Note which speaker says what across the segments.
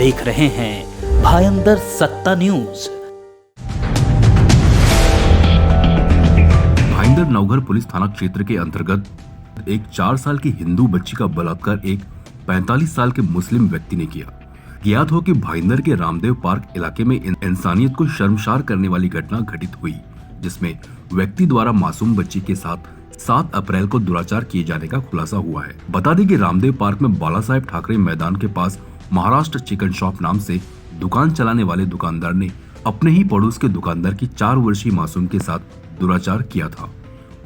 Speaker 1: देख रहे हैं भायंदर सत्ता न्यूज।
Speaker 2: भाईंदर नवघर पुलिस थाना क्षेत्र के अंतर्गत एक 4 साल की हिंदू बच्ची का बलात्कार एक 45 साल के मुस्लिम व्यक्ति ने किया। ज्ञात हो कि भाईंदर के रामदेव पार्क इलाके में इंसानियत को शर्मसार करने वाली घटना घटित हुई, जिसमें व्यक्ति द्वारा मासूम बच्ची के साथ 7 अप्रैल को दुराचार किए जाने का खुलासा हुआ है। बता दें कि रामदेव पार्क में बाला साहेब ठाकरे मैदान के पास महाराष्ट्र चिकन शॉप नाम से दुकान चलाने वाले दुकानदार ने अपने ही पड़ोस के दुकानदार की 4 वर्षीय मासूम के साथ दुराचार किया था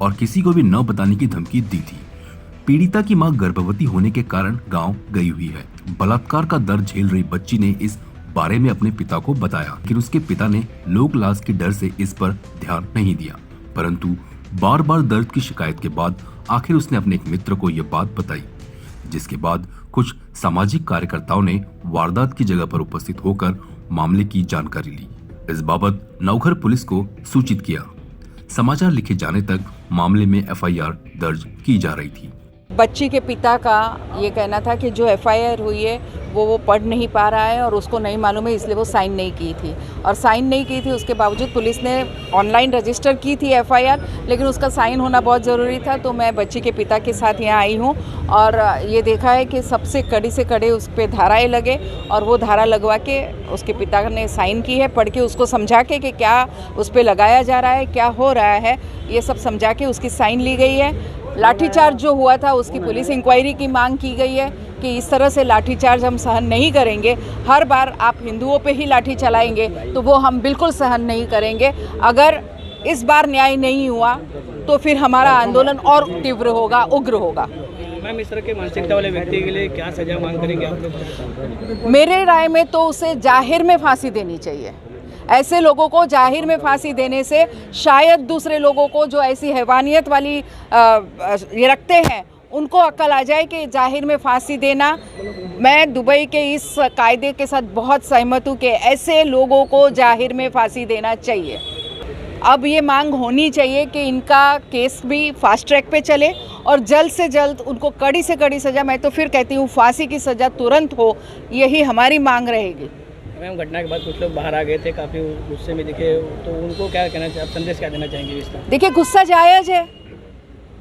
Speaker 2: और किसी को भी न बताने की धमकी दी थी। पीड़िता की मां गर्भवती होने के कारण गांव गई हुई है। बलात्कार का दर्द झेल रही बच्ची ने इस बारे में अपने पिता को बताया, लेकिन उसके पिता ने लोक लाज के डर से इस पर ध्यान नहीं दिया। परंतु बार बार दर्द की शिकायत के बाद आखिर उसने अपने एक मित्र को यह बात बताई, जिसके बाद कुछ सामाजिक कार्यकर्ताओं ने वारदात की जगह पर उपस्थित होकर मामले की जानकारी ली। इस बाबत नवघर पुलिस को सूचित किया। समाचार लिखे जाने तक मामले में एफआईआर दर्ज की जा रही थी।
Speaker 3: बच्ची के पिता का ये कहना था कि जो एफआईआर हुई है वो पढ़ नहीं पा रहा है और उसको नहीं मालूम है, इसलिए वो साइन नहीं की थी। और साइन नहीं की थी, उसके बावजूद पुलिस ने ऑनलाइन रजिस्टर की थी एफआईआर, लेकिन उसका साइन होना बहुत ज़रूरी था। तो मैं बच्ची के पिता के साथ यहाँ आई हूँ और ये देखा है कि सबसे कड़ी से कड़े उस पर धाराएँ लगे और वो धारा लगवा के उसके पिता ने साइन की है, पढ़ के उसको समझा के कि क्या उस पर लगाया जा रहा है, क्या हो रहा है, ये सब समझा के उसकी साइन ली गई है। लाठीचार्ज जो हुआ था उसकी पुलिस इंक्वायरी की मांग की गई है कि इस तरह से लाठीचार्ज हम सहन नहीं करेंगे। हर बार आप हिंदुओं पे ही लाठी चलाएंगे तो वो हम बिल्कुल सहन नहीं करेंगे। अगर इस बार न्याय नहीं हुआ तो फिर हमारा आंदोलन और तीव्र होगा, उग्र होगा।
Speaker 4: मैम, इस तरह के मानसिकता वाले व्यक्ति के लिए क्या सजा मांग करेंगे आप?
Speaker 3: मेरे राय में तो उसे जाहिर में फांसी देनी चाहिए। ऐसे लोगों को जाहिर में फांसी देने से शायद दूसरे लोगों को जो ऐसी हैवानियत वाली ये रखते हैं उनको अक्ल आ जाए कि जाहिर में फांसी देना। मैं दुबई के इस कायदे के साथ बहुत सहमत हूँ कि ऐसे लोगों को जाहिर में फांसी देना चाहिए। अब ये मांग होनी चाहिए कि इनका केस भी फास्ट ट्रैक पे चले और जल्द से जल्द उनको कड़ी से कड़ी सज़ा, मैं तो फिर कहती हूँ फांसी की सज़ा तुरंत हो, यही हमारी मांग रहेगी।
Speaker 4: मैम, घटना के बाद कुछ लोग बाहर आ गए थे, काफ़ी गुस्से में दिखे, तो उनको क्या कहना चाहिए, आप संदेश क्या देना चाहेंगे इस तरह?
Speaker 3: देखिए, गुस्सा जायज़ है,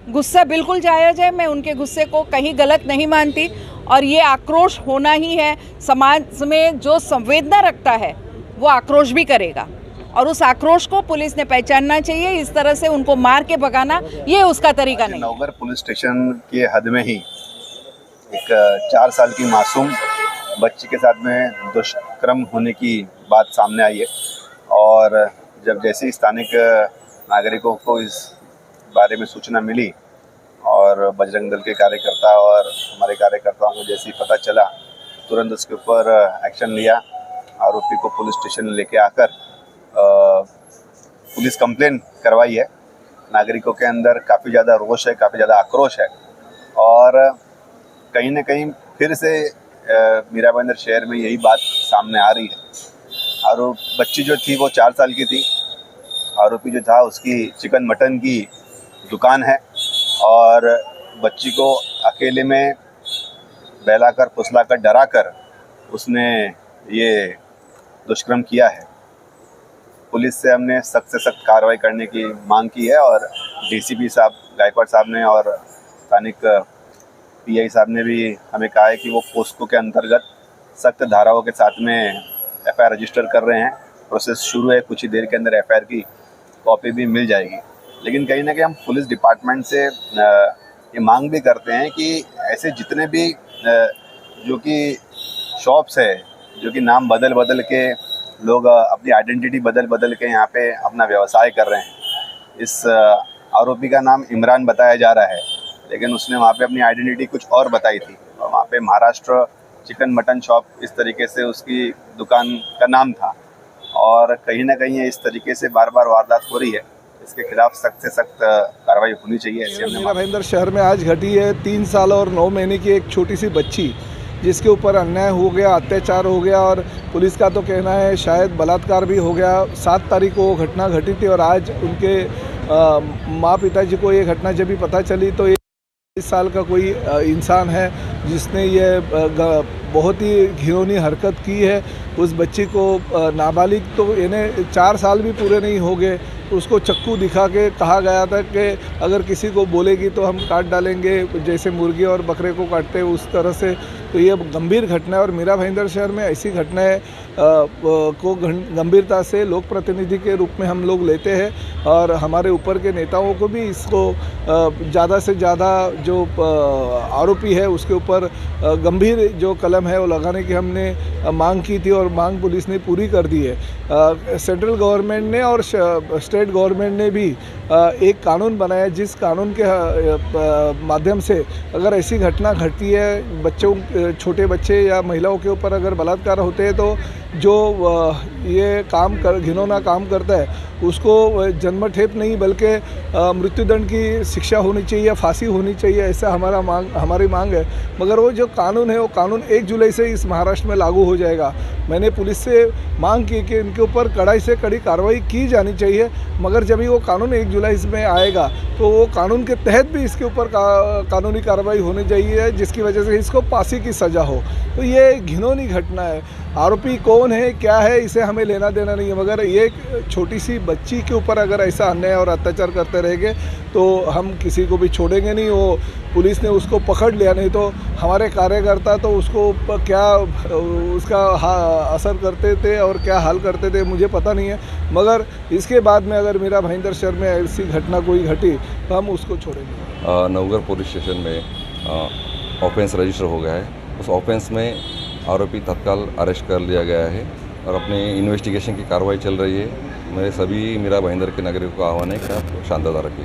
Speaker 3: गुस्सा बिल्कुल जायज़ है। मैं उनके गुस्से को कहीं गलत नहीं मानती और ये आक्रोश होना ही है। समाज में जो संवेदना रखता है वो आक्रोश भी करेगा और उस आक्रोश को पुलिस ने पहचानना चाहिए। इस तरह से उनको मार के भगाना ये उसका तरीका नहीं।
Speaker 5: नवघर पुलिस स्टेशन के हद में ही एक 4 साल की मासूम बच्ची के साथ में दुष्कर्म होने की बात सामने आई है और जब जैसे स्थानिक नागरिकों को इस बारे में सूचना मिली और बजरंग दल के कार्यकर्ता और हमारे कार्यकर्ताओं को जैसे ही पता चला, तुरंत उसके ऊपर एक्शन लिया। आरोपी को पुलिस स्टेशन लेके आकर पुलिस कंप्लेन करवाई है। नागरिकों के अंदर काफ़ी ज़्यादा रोष है, काफ़ी ज़्यादा आक्रोश है और कहीं ना कहीं फिर से मीरा भाईंदर शहर में यही बात सामने आ रही है। और बच्ची जो थी वो 4 साल की थी। आरोपी जो था उसकी चिकन मटन की दुकान है और बच्ची को अकेले में बहलाकर फुसलाकर डराकर उसने ये दुष्कर्म किया है। पुलिस से हमने सख्त से सख्त कार्रवाई करने की मांग की है और डीसीपी साहब गायकवाड़ साहब ने और स्थानिक पीआई साहब ने भी हमें कहा है कि वो पोस्को के अंतर्गत सख्त धाराओं के साथ में एफआईआर रजिस्टर कर रहे हैं। प्रोसेस शुरू है, कुछ ही देर के अंदर एफआईआर की कॉपी भी मिल जाएगी। लेकिन कहीं ना कहीं हम पुलिस डिपार्टमेंट से ये मांग भी करते हैं कि ऐसे जितने भी जो कि शॉप्स है, जो कि नाम बदल बदल के लोग अपनी आइडेंटिटी बदल के यहाँ पे अपना व्यवसाय कर रहे हैं। इस आरोपी का नाम इमरान बताया जा रहा है, लेकिन उसने वहाँ पे अपनी आइडेंटिटी कुछ और बताई थी और वहाँ पे महाराष्ट्र चिकन मटन शॉप इस तरीके से उसकी दुकान का नाम था और कहीं ना कहीं इस तरीके से बार बार वारदात हो रही है। इसके खिलाफ सख्त से सख्त कार्रवाई होनी चाहिए। ऐसे
Speaker 6: मीरा भाईंदर शहर में आज घटी है 3 साल और 9 महीने की एक छोटी सी बच्ची, जिसके ऊपर अन्याय हो गया, अत्याचार हो गया और पुलिस का तो कहना है शायद बलात्कार भी हो गया। 7 तारीख को वो घटना घटी थी और आज उनके माँ पिताजी को ये घटना जब भी पता चली तो 20 साल का कोई इंसान है जिसने ये बहुत ही घिनौनी हरकत की है। उस बच्ची को नाबालिग तो इन्हें 4 साल भी पूरे नहीं हो गए, उसको चक्कू दिखा के कहा गया था कि अगर किसी को बोलेगी तो हम काट डालेंगे, जैसे मुर्गी और बकरे को काटते हैं उस तरह से। तो ये गंभीर घटना है और मीरा भाईंदर शहर में ऐसी घटनाएं को गंभीरता से लोक प्रतिनिधि के रूप में हम लोग लेते हैं और हमारे ऊपर के नेताओं को भी इसको ज़्यादा से ज़्यादा जो आरोपी है उसके ऊपर गंभीर जो कलम है वो लगाने की हमने मांग की थी और मांग पुलिस ने पूरी कर दी है। सेंट्रल गवर्नमेंट ने और स्टेट गवर्नमेंट ने भी एक कानून बनाया, जिस कानून के माध्यम से अगर ऐसी घटना घटती है, बच्चों छोटे बच्चे या महिलाओं के ऊपर अगर बलात्कार होते हैं तो जो ये घिनौना काम करता है उसको जन्मठेप नहीं बल्कि मृत्युदंड की शिक्षा होनी चाहिए, फांसी होनी चाहिए, ऐसा हमारी मांग है। मगर वो जो कानून है वो कानून 1 जुलाई से इस महाराष्ट्र में लागू हो जाएगा। मैंने पुलिस से मांग की कि इनके ऊपर कड़ाई से कड़ी कार्रवाई की जानी चाहिए, मगर जब भी वो कानून 1 जुलाई में आएगा तो वो कानून के तहत भी इसके ऊपर कानूनी कार्रवाई होनी चाहिए, जिसकी वजह से इसको फांसी की सज़ा हो। तो ये घिनौनी घटना है। आरोपी कौन है क्या है इसे हमें लेना देना नहीं है, मगर ये छोटी सी बच्ची के ऊपर अगर ऐसा अन्याय और अत्याचार करते रहेंगे तो हम किसी को भी छोड़ेंगे नहीं। वो पुलिस ने उसको पकड़ लिया, नहीं तो हमारे कार्यकर्ता तो उसको क्या उसका असर करते थे और क्या हाल करते थे मुझे पता नहीं है। मगर इसके बाद में अगर मीरा भाईंदर शहर में ऐसी घटना कोई घटी तो हम उसको छोड़ेंगे।
Speaker 7: नवगढ़ पुलिस स्टेशन में ऑफेंस रजिस्टर हो गया है। उस ऑफेंस में आरोपी तत्काल अरेस्ट कर लिया गया है और अपनी इन्वेस्टिगेशन की कार्रवाई चल रही है। मेरे सभी मीरा भाईंदर के नागरिकों का आह्वान है कि आप शांतता रखें।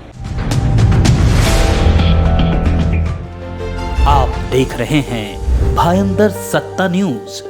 Speaker 1: आप देख रहे हैं भायंदर सत्ता न्यूज।